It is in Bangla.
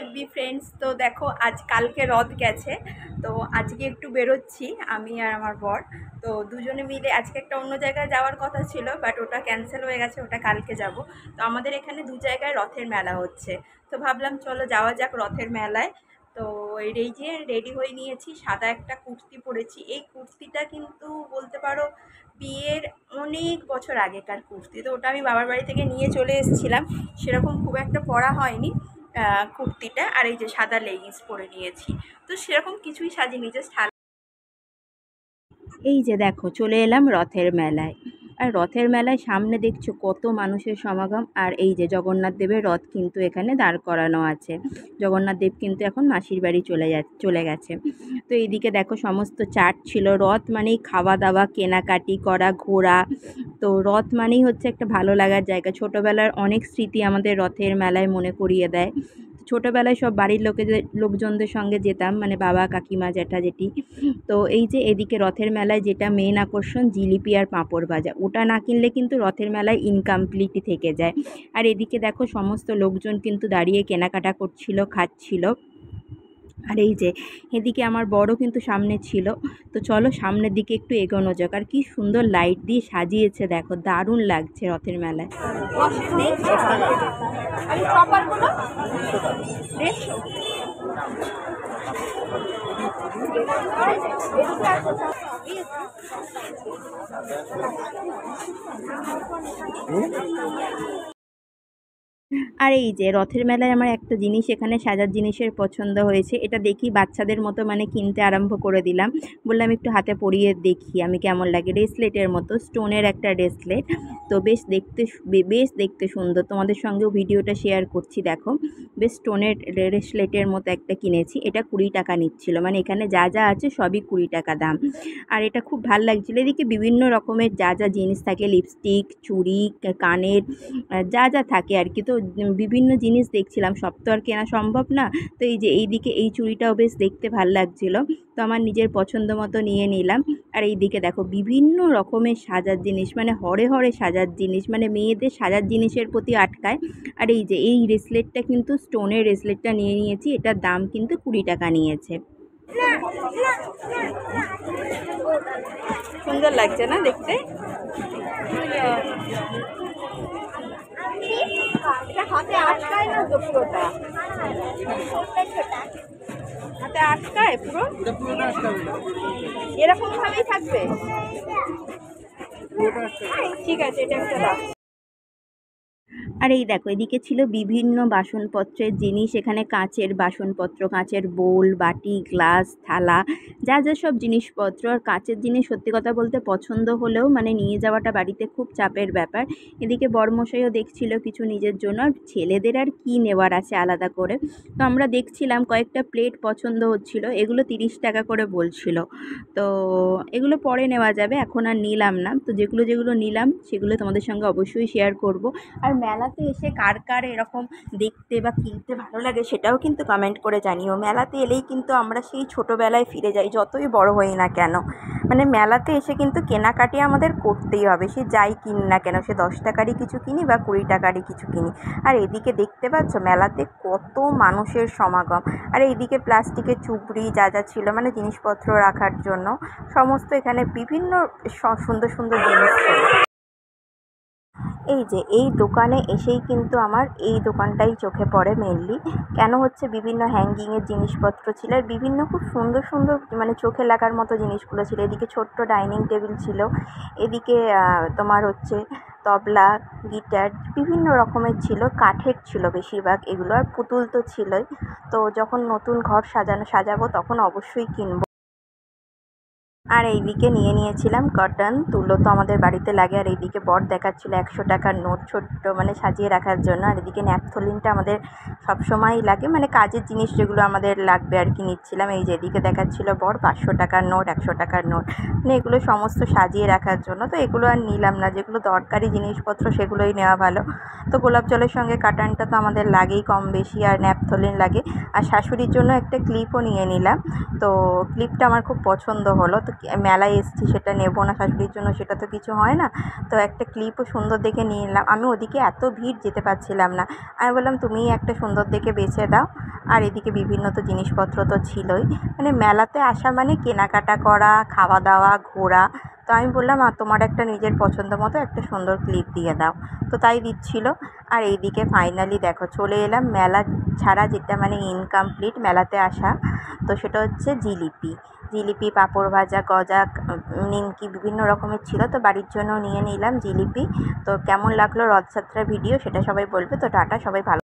এভরি ফ্রেন্ডস, তো দেখো আজ কালকে রথ গেছে, তো আজকে একটু বেরোচ্ছি আমি আর আমার বর। তো দুজনে মিলে আজকে একটা অন্য জায়গায় যাওয়ার কথা ছিল, বাট ওটা ক্যান্সেল হয়ে গেছে, ওটা কালকে যাব। তো আমাদের এখানে দু জায়গায় রথের মেলা হচ্ছে, তো ভাবলাম চলো যাওয়া যাক রথের মেলায়। তো এই যে রেডি হয়ে নিয়েছি, সাদা একটা কুর্তি পরেছি। এই কুর্তিটা কিন্তু বলতে পারো বিয়ের অনেক বছর আগেকার কুর্তি, তো ওটা আমি বাবার বাড়ি থেকে নিয়ে চলে এসেছিলাম, সেরকম খুব একটা পরা হয়নি কুর্তিটা। আর এই যে সাদা লেগিংস পরে নিয়েছি, তো সেরকম কিছুই সাজিনি, জাস্ট এই যে দেখো চলে এলাম রথের মেলায়। আর রথের মেলায় সামনে দেখছো কত মানুষের সমাগম। আর এই যে জগন্নাথ দেবের রথ কিন্তু এখানে দাঁড় করানো আছে। জগন্নাথ দেব কিন্তু এখন মাসির বাড়ি চলে গেছে। তো এইদিকে দেখো সমস্ত চাট ছিল। রথ মানেই খাওয়া দাওয়া, কেনাকাটি করা, ঘোরা। তো রথ মানেই হচ্ছে একটা ভালো লাগার জায়গা। ছোটোবেলার অনেক স্মৃতি আমাদের রথের মেলায় মনে করিয়ে দেয়। ছোটোবেলায় সব বাড়ির লোকজনদের সঙ্গে যেতাম, মানে বাবা, কাকিমা, জ্যাঠা, জেঠি। তো এই যে এদিকে রথের মেলায় যেটা মেন আকর্ষণ, জিলিপি আর পাঁপড় ভাজা, ওটা না কিনলে কিন্তু রথের মেলায় ইনকমপ্লিটই থেকে যায়। আর এদিকে দেখো সমস্ত লোকজন কিন্তু দাঁড়িয়ে কেনাকাটা করছিল, খাচ্ছিল। আর এই যে এদিকে আমার বড় কিন্তু সামনে ছিল। তো চলো সামনের দিকে একটু এগোনো যাক। আর কি সুন্দর লাইট দিয়ে সাজিয়েছে দেখো, দারুণ লাগছে রথের মেলায়। আর এই যে রথের মেলায় আমার একটা জিনিস এখানে সাজার জিনিসের পছন্দ হয়েছে। এটা দেখি বাচ্চাদের মতো মানে কিনতে আরম্ভ করে দিলাম। বললাম একটু হাতে পরিয়ে দেখি আমি কেমন লাগে। ব্রেসলেটের মতো, স্টোনের একটা ব্রেসলেট। তো বেশ দেখতে সুন্দর। তোমাদের সঙ্গেও ভিডিওটা শেয়ার করছি দেখো। বেশ স্টোনের ব্রেসলেটের মতো একটা কিনেছি। এটা 20 টাকা নিচ্ছিল, মানে এখানে যা যা আছে সবই 20 টাকা দাম। আর এটা খুব ভাল লাগছিলো। এদিকে বিভিন্ন রকমের যা যা জিনিস থাকে, লিপস্টিক, চুড়ি, কানের, যা যা থাকে আর কি। তো বিভিন্ন জিনিস দেখছিলাম, সব তো আর কেনা সম্ভব না। তো এই যে এইদিকে এই চুড়িটাও বেশ দেখতে ভাল লাগছিল, তো আমার নিজের পছন্দ মতো নিয়ে নিলাম। আর এইদিকে দেখো বিভিন্ন রকমের সাজার জিনিস, মানে হরে হরে সাজার জিনিস, মানে মেয়েদের সাজার জিনিসের প্রতি আটকায়। আর এই যে এই ব্রেসলেটটা কিন্তু স্টোনের ব্রেসলেটটা নিয়ে নিয়েছি, এটার দাম কিন্তু 20 টাকা নিয়েছে। সুন্দর লাগছে না দেখতে? এটা হাতে আটকায় না তো পুরোটা? হাতে আটকায় পুরো? এরকম ভাবেই থাকবে? ঠিক আছে, এটা একটা দাও। আর এই দেখো এদিকে ছিল বিভিন্ন বাসনপত্রের জিনিস। এখানে কাঁচের বাসনপত্র, কাঁচের বোল, বাটি, গ্লাস, থালা, যা যা সব জিনিসপত্র। আর কাঁচের জিনিস সত্যি কথা বলতে পছন্দ হলেও মানে নিয়ে যাওয়াটা বাড়িতে খুব চাপের ব্যাপার। এদিকে বরমশাইও দেখছিল কিছু নিজের জন্য। আর ছেলেদের আর কি নেওয়ার আছে আলাদা করে। তো আমরা দেখছিলাম, কয়েকটা প্লেট পছন্দ হচ্ছিল, এগুলো 30 টাকা করে বলছিল। তো এগুলো পরে নেওয়া যাবে, এখন আর নিলাম না। তো যেগুলো যেগুলো নিলাম সেগুলো তোমাদের সঙ্গে অবশ্যই শেয়ার করব। আর মেলাতে এসে কার কার এরকম দেখতে বা কিনতে ভালো লাগে সেটাও কিন্তু কমেন্ট করে জানিও। মেলাতে এলেই কিন্তু আমরা সেই ছোটোবেলায় ফিরে যাই, যতই বড় হই না কেন। মানে মেলাতে এসে কিন্তু কেনাকাটি আমাদের করতেই হবে, সে যাই কিনি না কেন, সে 10 টাকারই কিছু কিনি বা 20 টাকারই কিছু কিনি। আর এদিকে দেখতে পাচ্ছ মেলাতে কত মানুষের সমাগম। আর এইদিকে প্লাস্টিকের চুবড়ি যা যা ছিল, মানে জিনিসপত্র রাখার জন্য সমস্ত এখানে বিভিন্ন সুন্দর সুন্দর জিনিস ছিল। এই যে এই দোকানে এসেই কিন্তু আমার এই দোকানটাই চোখে পড়ে মেনলি। কেন হচ্ছে, বিভিন্ন হ্যাঙ্গিংয়ের জিনিসপত্র ছিল, আর বিভিন্ন খুব সুন্দর সুন্দর মানে চোখে লাগার মতো জিনিসগুলো ছিল। এদিকে ছোট্ট ডাইনিং টেবিল ছিল, এদিকে তোমার হচ্ছে তবলা, গিটার বিভিন্ন রকমের ছিল, কাঠের ছিল বেশিরভাগ এগুলো। আর পুতুল তো ছিলই। তো যখন নতুন ঘর সাজাবো তখন অবশ্যই কিনবো। আর এইদিকে নিয়ে নিয়েছিলাম কটন তুলো, তো আমাদের বাড়িতে লাগে। আর এইদিকে বর দেখাচ্ছিল 100 টাকার নোট, ছোট্ট মানে সাজিয়ে রাখার জন্য। আর এদিকে ন্যাপথলিনটা আমাদের সবসময়ই লাগে, মানে কাজের জিনিস যেগুলো আমাদের লাগবে আর কি নিচ্ছিলাম। এই যে এদিকে দেখাচ্ছিল বর 500 টাকার নোট, 100 টাকার নোট, মানে এগুলো সমস্ত সাজিয়ে রাখার জন্য। তো এগুলো আর নিলাম না, যেগুলো দরকারি জিনিসপত্র সেগুলোই নেওয়া ভালো। তো গোলাপ জলের সঙ্গে কাটানটা তো আমাদের লাগেই কম বেশি, আর ন্যাপথলিন লাগে। আর শাশুড়ির জন্য একটা ক্লিপও নিয়ে নিলাম। তো ক্লিপটা আমার খুব পছন্দ হলো। তো মেলায় এসেছি সেটা নেবো না শাশুড়ির জন্য, সেটা তো কিছু হয় না। তো একটা ক্লিপও সুন্দর দেখে নিয়ে নিলাম। আমি ওদিকে এত ভিড় যেতে পারছিলাম না। আমি বললাম তুমিই একটা সুন্দর দেখে বেছে দাও। আর এদিকে বিভিন্ন তো জিনিসপত্র তো ছিলই, মানে মেলাতে আসা মানে কেনাকাটা করা, খাওয়া দাওয়া, ঘোরা। তো আমি বললাম তোমার একটা নিজের পছন্দ মতো একটা সুন্দর ক্লিপ দিয়ে দাও। তো তাই দিচ্ছিল। আর এইদিকে ফাইনালি দেখো চলে এলাম মেলা ছাড়া যেটা মানে ইনকমপ্লিট মেলাতে আসা। তো সেটা হচ্ছে জিলিপি। জিলিপি, পাঁপড় ভাজা, গজা, নিমকি বিভিন্ন রকমের ছিল। তো বাড়ির জন্য নিয়ে নিলাম জিলিপি। তো কেমন লাগলো রথযাত্রার ভিডিও সেটা সবাই বলবে। তো টাটা, সবাই ভালো